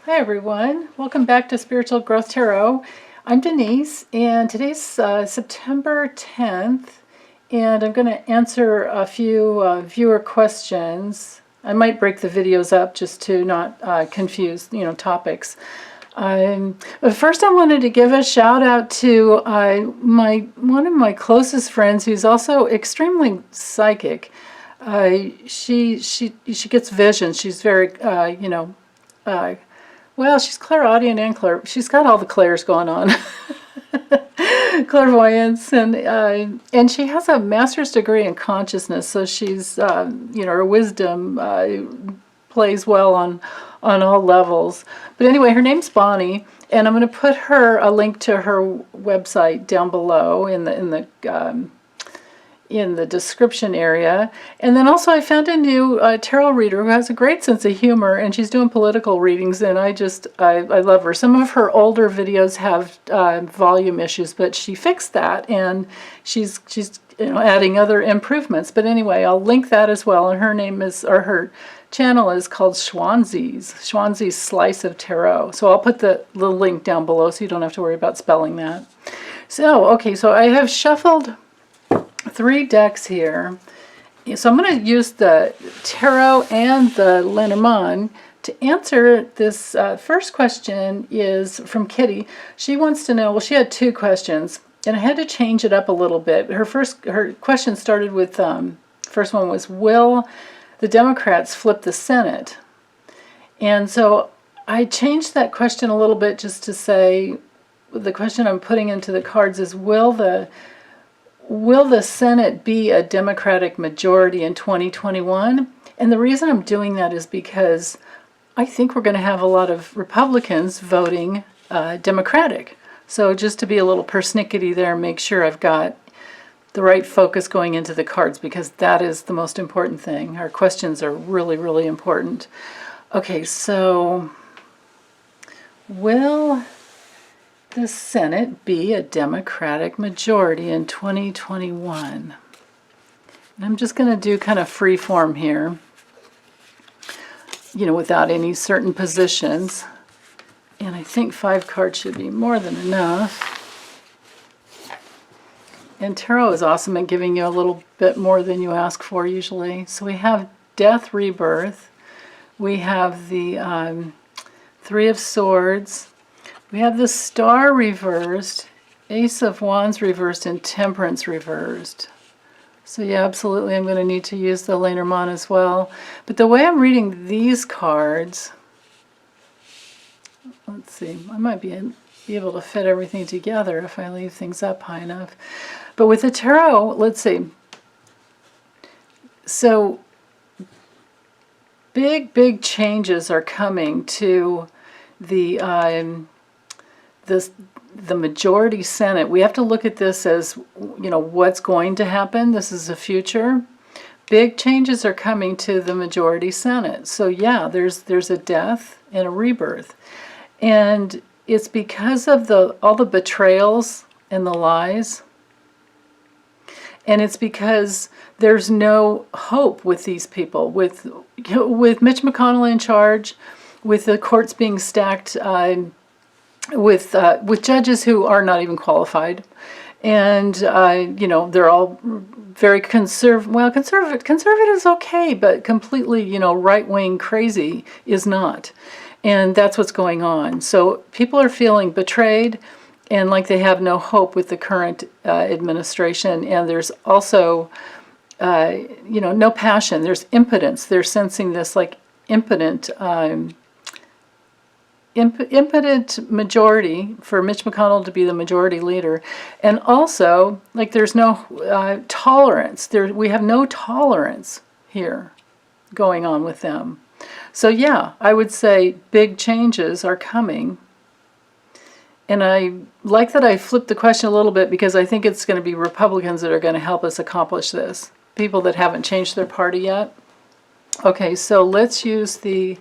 Hi everyone, welcome back to Spiritual Growth Tarot. I'm Denise and today's September 10th and I'm going to answer a few viewer questions. I might break the videos up just to not confuse topics. But first I wanted to give a shout out to one of my closest friends who's also extremely psychic. She gets visions. She's very well, she's clairaudient and she's got all the clairs going on. Clairvoyance, and she has a master's degree in consciousness, so she's her wisdom plays well on all levels. But anyway, her name's Bonnie, and I'm going to put a link to her website down below in the description area. And then also I found a new tarot reader who has a great sense of humor, and she's doing political readings, and I love her. Some of her older videos have volume issues, but she fixed that, and she's adding other improvements. But anyway, I'll link that as well, and her channel is called Schwanzi's Slice of Tarot. So I'll put the link down below so you don't have to worry about spelling that. So okay, so I have shuffled 3 decks here. So I'm going to use the tarot and the Lenormand to answer this. First question is from Kitty. She wants to know, well, she had 2 questions, and I had to change it up a little bit. Her question started with, first one was, will the Democrats flip the Senate? And so I changed that question a little bit just to say, the question I'm putting into the cards is, will the Senate be a Democratic majority in 2021? And the reason I'm doing that is because I think we're going to have a lot of Republicans voting Democratic. So just to be a little persnickety there, make sure I've got the right focus going into the cards, because that is the most important thing. Our questions are really, really important. Okay, so will the Senate be a Democratic majority in 2021? And I'm just going to do kind of free form here, without any certain positions. And I think 5 cards should be more than enough. And tarot is awesome at giving you a little bit more than you ask for usually. So we have Death, Rebirth. We have the 3 of Swords. We have the Star reversed, Ace of Wands reversed, and Temperance reversed. So yeah, absolutely, I'm going to need to use the Lenormand as well. But the way I'm reading these cards, let's see, I might be able to fit everything together if I leave things up high enough. But with the tarot, let's see. So big changes are coming to the majority Senate. We have to look at this as, what's going to happen. This is the future. Big changes are coming to the majority Senate. So yeah, there's a death and a rebirth. And it's because of all the betrayals and the lies. And it's because there's no hope with these people. With Mitch McConnell in charge, with the courts being stacked, with judges who are not even qualified, and they're all very conservative. Well, conservative is okay, but completely right-wing crazy is not, and that's what's going on. So people are feeling betrayed, and like they have no hope with the current administration. And there's also no passion. There's impotence. They're sensing this like impotent majority for Mitch McConnell to be the majority leader. And also, like, there's no tolerance. We have no tolerance here going on with them. So yeah, I would say big changes are coming. And I like that I flipped the question a little bit, because I think it's going to be Republicans that are going to help us accomplish this. People that haven't changed their party yet. Okay, so let's use the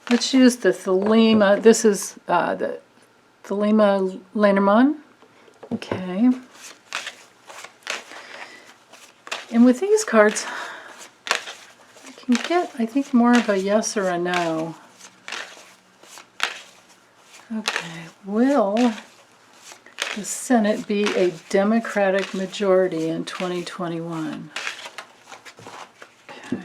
Thelema. This is the Thelema Lenormand. Okay. And with these cards, I can get, I think, more of a yes or a no. Okay, will the Senate be a Democratic majority in 2021? Okay.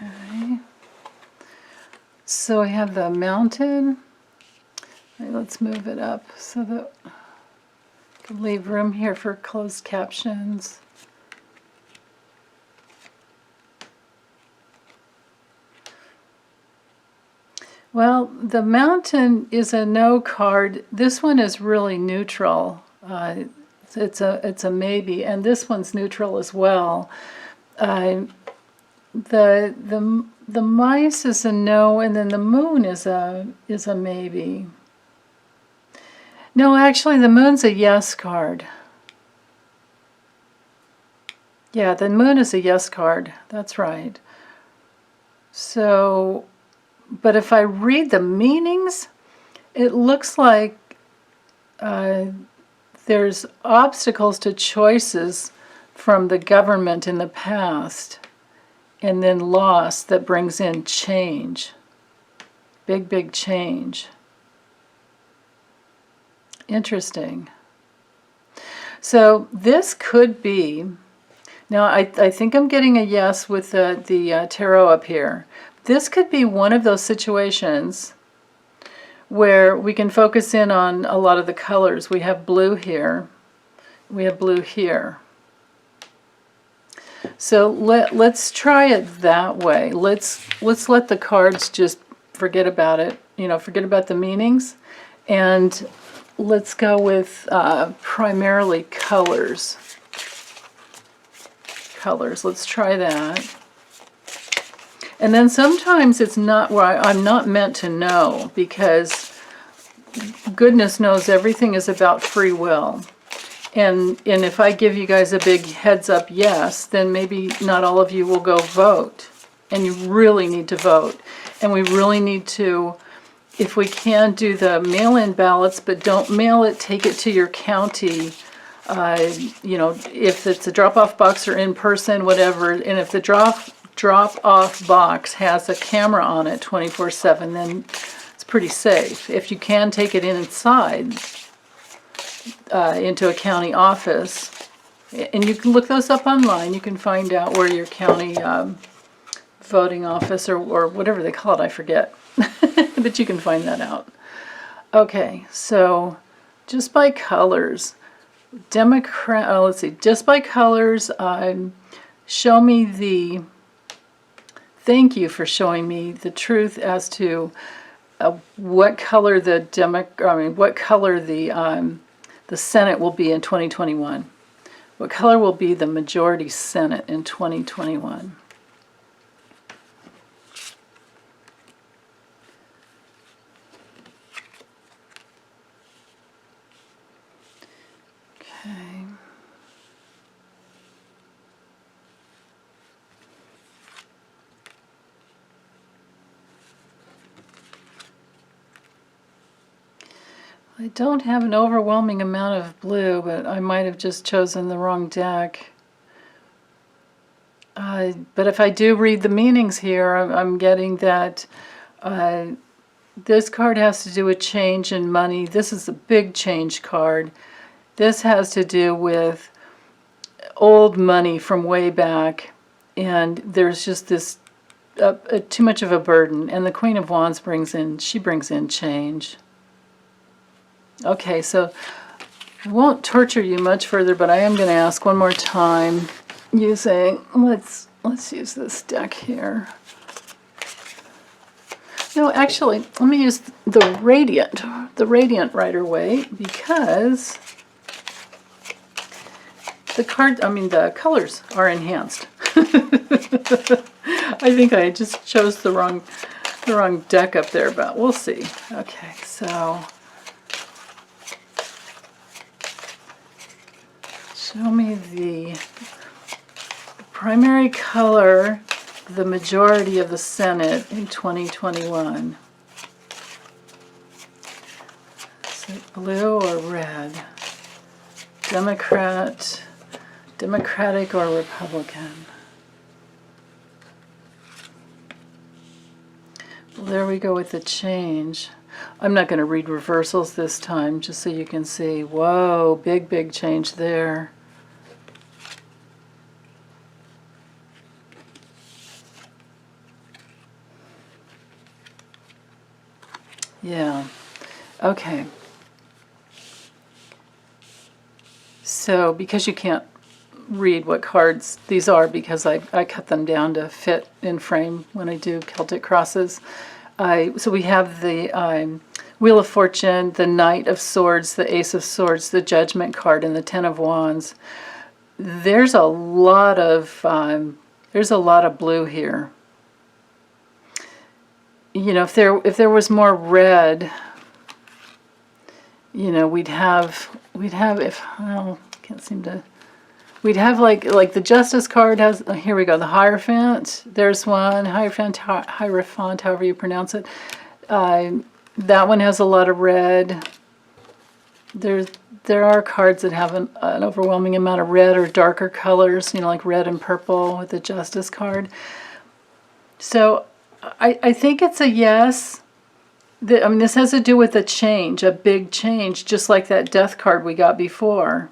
Okay. So I have the mountain. All right, let's move it up so that I can leave room here for closed captions. Well, the mountain is a no card. This one is really neutral. It's a maybe, and this one's neutral as well. The mice is a no, and then the moon is a maybe. No, actually, the moon's a yes card. Yeah, the moon is a yes card. That's right. So, but if I read the meanings, it looks like there's obstacles to choices from the government in the past, and then loss that brings in change. Big, big change. Interesting. So this could be, now I think I'm getting a yes with the tarot up here. This could be one of those situations where we can focus in on a lot of the colors. We have blue here. We have blue here. So let's try it that way. Let's let the cards just forget about it. You know, forget about the meanings, and let's go with primarily colors. Colors. Let's try that. And then sometimes it's not where I'm not meant to know, because goodness knows everything is about free will. And if I give you guys a big heads up yes, then maybe not all of you will go vote. And you really need to vote. And we really need to, if we can, do the mail-in ballots, but don't mail it, take it to your county. You know, if it's a drop-off box or in person, whatever. And if the drop-off box has a camera on it 24/7, then it's pretty safe. If you can take it inside, into a county office, and you can look those up online. You can find out where your county voting office or whatever they call it, I forget, but you can find that out. Okay, so just by colors, let's see, just by colors, show me the, thank you for showing me the truth as to what color the Senate will be in 2021. What color will be the majority Senate in 2021? Okay. I don't have an overwhelming amount of blue, but I might have just chosen the wrong deck. But if I do read the meanings here, I'm getting that this card has to do with change in money. This is a big change card. This has to do with old money from way back, and there's just this too much of a burden. And the Queen of Wands brings in change. Okay, so I won't torture you much further, but I am going to ask one more time using, let's use this deck here. No, actually, let me use the Radiant Rider-Waite, because the colors are enhanced. I think I just chose the wrong deck up there, but we'll see. Okay, so show me the primary color the majority of the Senate in 2021. Is it blue or red? Democratic or Republican? Well, there we go with the change. I'm not going to read reversals this time, just so you can see. Whoa, big, big change there. Yeah, okay. So, because you can't read what cards these are, because I cut them down to fit in frame when I do Celtic crosses. So we have the Wheel of Fortune, the Knight of Swords, the Ace of Swords, the Judgment card, and the Ten of Wands. There's a lot of blue here. You know, if there was more red, you know, we'd have like the Justice card has, here we go, the Hierophant. There's one, Hierophant, however you pronounce it. That one has a lot of red. There are cards that have an overwhelming amount of red or darker colors, you know, like red and purple with the Justice card. So I think it's a yes. I mean, this has to do with a change, a big change, just like that Death card we got before.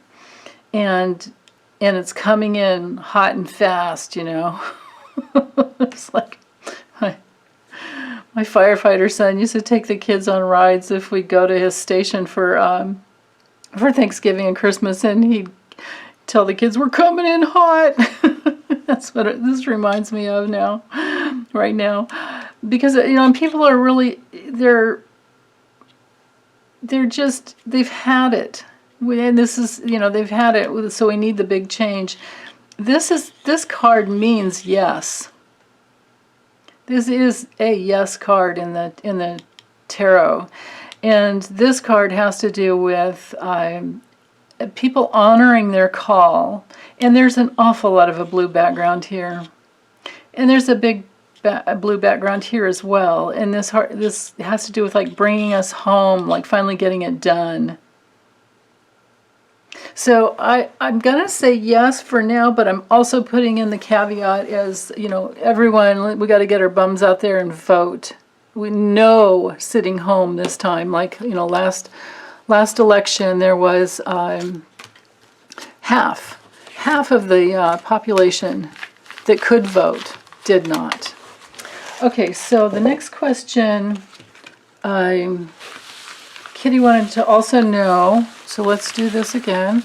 And it's coming in hot and fast, you know. It's like my firefighter son used to take the kids on rides if we go to his station for Thanksgiving and Christmas, and he'd tell the kids, "We're coming in hot." That's what this reminds me of now, right now, because you know, people are really they've had it. And this is, you know, they've had it, so we need the big change. This card means yes. This is a yes card in the tarot, and this card has to do with people honoring their call. And there's an awful lot of a blue background here, and there's a big blue background here as well. And this has to do with like bringing us home, like finally getting it done. So I'm going to say yes for now, but I'm also putting in the caveat as, you know, everyone, we got to get our bums out there and vote. We know sitting home this time, like, you know, last election there was half of the population that could vote did not. Okay, so the next question, Kitty wanted to also know, so let's do this again.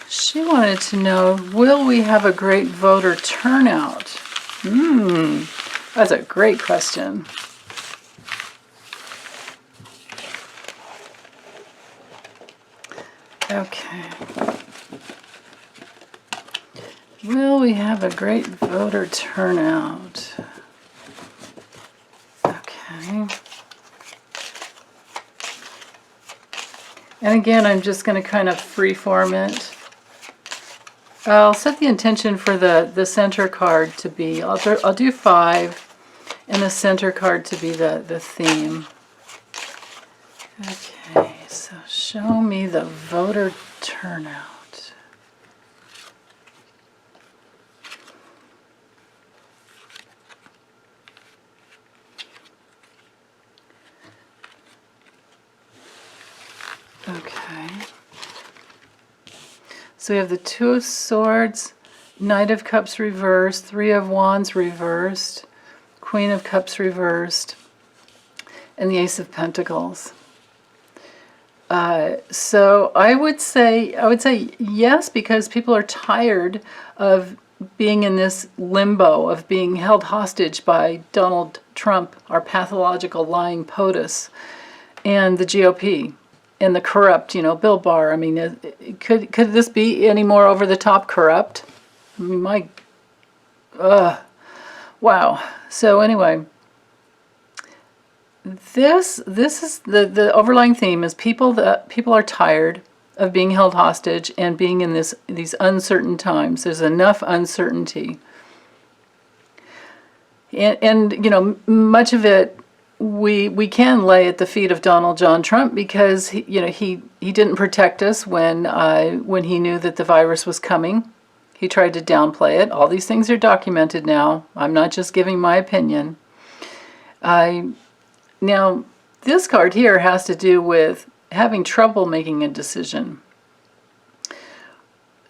She wanted to know, will we have a great voter turnout? That's a great question. Okay. Will we have a great voter turnout? Okay. And again, I'm just going to kind of freeform it. I'll set the intention for the center card to be, I'll do 5, and the center card to be the theme. Okay, so show me the voter turnout. Okay. So we have the Two of Swords, Knight of Cups reversed, Three of Wands reversed, Queen of Cups reversed, and the Ace of Pentacles. So I would say yes, because people are tired of being in this limbo of being held hostage by Donald Trump, our pathological lying POTUS, and the GOP. And the corrupt, you know, Bill Barr. I mean, could this be any more over the top corrupt? I mean, wow. So anyway, this is the overlying theme is people are tired of being held hostage and being in these uncertain times. There's enough uncertainty. And you know, much of it we can lay at the feet of Donald John Trump, because he didn't protect us when he knew that the virus was coming. He tried to downplay it. All these things are documented now. I'm not just giving my opinion. Now, this card here has to do with having trouble making a decision.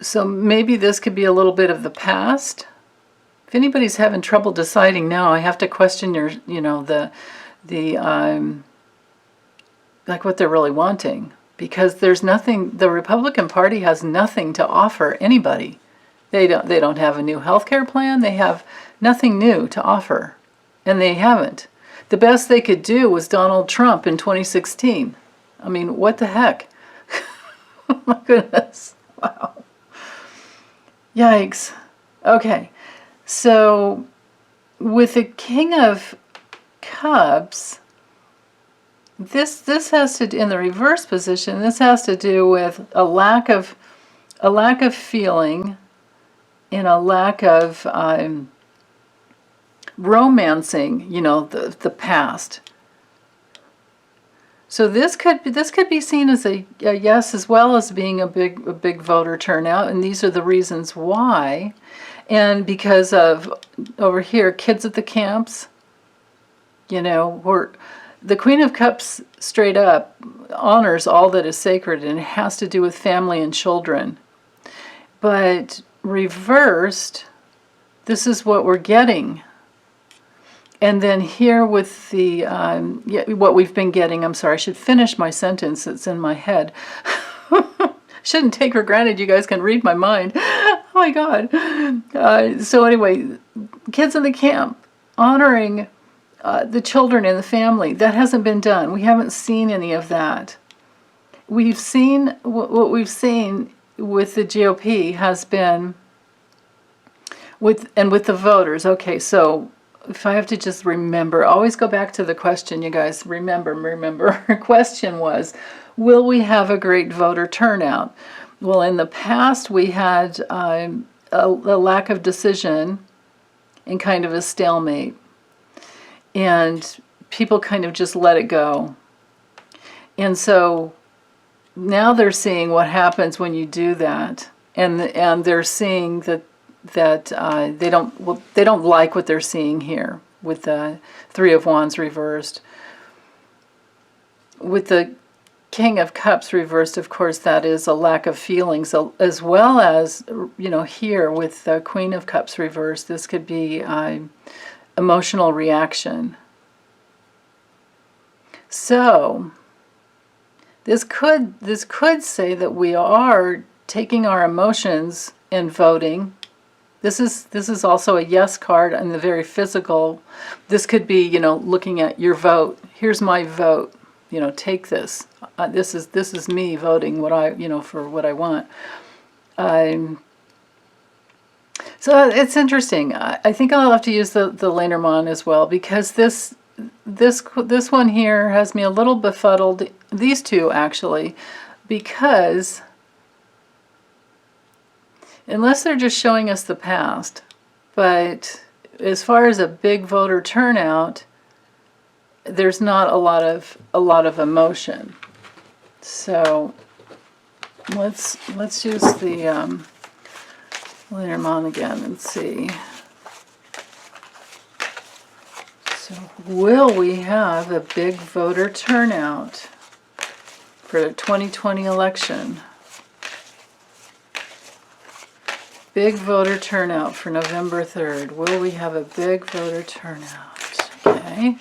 So maybe this could be a little bit of the past. If anybody's having trouble deciding now, I have to question like what they're really wanting, because there's nothing. The Republican Party has nothing to offer anybody. They don't have a new health care plan. They have nothing new to offer, and they haven't. The best they could do was Donald Trump in 2016. I mean, what the heck? Oh my goodness. Wow. Yikes. Okay. So with the King of Cups, this has to, in the reverse position, this has to do with a lack of feeling, and a lack of romancing, the past. So this could be seen as a yes, as well as being a big voter turnout, and these are the reasons why. And because of, over here, kids at the camps, the Queen of Cups straight up honors all that is sacred, and it has to do with family and children. But reversed, this is what we're getting. And then here with the, what we've been getting, I'm sorry, I should finish my sentence, it's in my head. Shouldn't take for granted you guys can read my mind. Oh my God. So anyway, kids in the camp, honoring the children and the family. That hasn't been done. We haven't seen any of that. We've seen, what we've seen with the GOP has been, with the voters. Okay, so if I have to just remember, always go back to the question, you guys. Remember. Her question was, will we have a great voter turnout? Well, in the past, we had a lack of decision and kind of a stalemate. And people kind of just let it go. And so now they're seeing what happens when you do that. And they're seeing that they don't like what they're seeing here with the Three of Wands reversed. With the King of Cups reversed, of course, that is a lack of feelings, as well as, here with the Queen of Cups reversed, this could be emotional reaction. So this could say that we are taking our emotions and voting. This is also a yes card and the very physical. This could be, looking at your vote. Here's my vote. Take this. This is me voting what I, for what I want. So it's interesting. I think I'll have to use the Lenormand as well, because this one here has me a little befuddled. These two actually, because unless they're just showing us the past, but as far as a big voter turnout, there's not a lot of emotion. So let's use the Lenormand again and see. So will we have a big voter turnout for the 2020 election? Big voter turnout for November 3rd. Will we have a big voter turnout? Okay.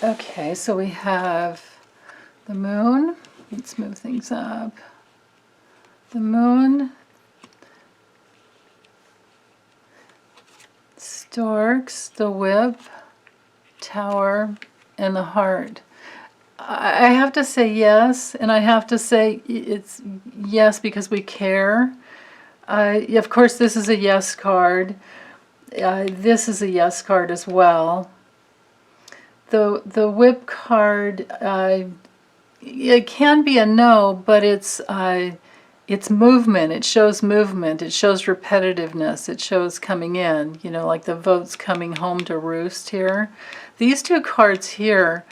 Okay, so we have the moon. Let's move things up. The moon, storks, the whip, tower, and the heart. I have to say yes, and I have to say it's yes because we care. Of course, this is a yes card. This is a yes card as well. the whip card, it can be a no, but it's movement. It shows movement. It shows repetitiveness. It shows coming in, you know, like the votes coming home to roost here. These two cards here,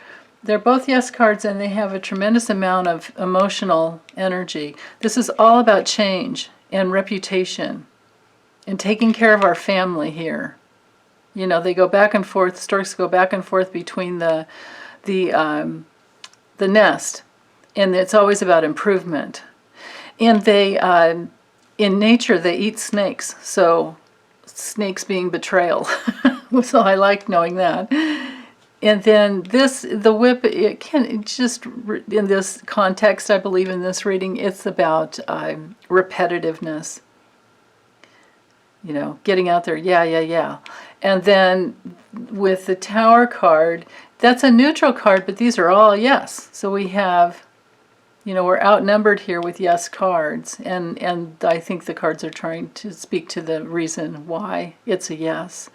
they're both yes cards, and they have a tremendous amount of emotional energy. This is all about change and reputation and taking care of our family here. You know, they go back and forth, storks go back and forth between the nest, and it's always about improvement. And they, in nature, they eat snakes, so snakes being betrayal. So I like knowing that. And then this, the whip, it can just, in this context, I believe in this reading, it's about repetitiveness. You know, getting out there, yeah. And then with the Tower card, that's a neutral card, but these are all yes. So we have, you know, we're outnumbered here with yes cards. And I think the cards are trying to speak to the reason why it's a yes.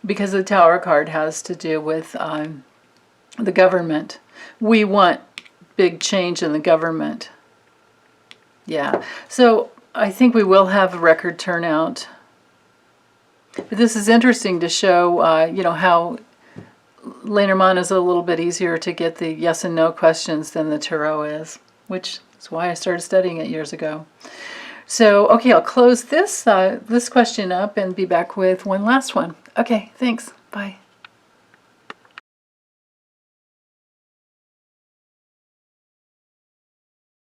Because the Tower card has to do with the government. We want big change in the government. Yeah. So I think we will have a record turnout. But this is interesting to show, you know, how Lenormand is a little bit easier to get the yes and no questions than the tarot is, which is why I started studying it years ago. So, okay, I'll close this question up and be back with one last one. Okay, thanks. Bye.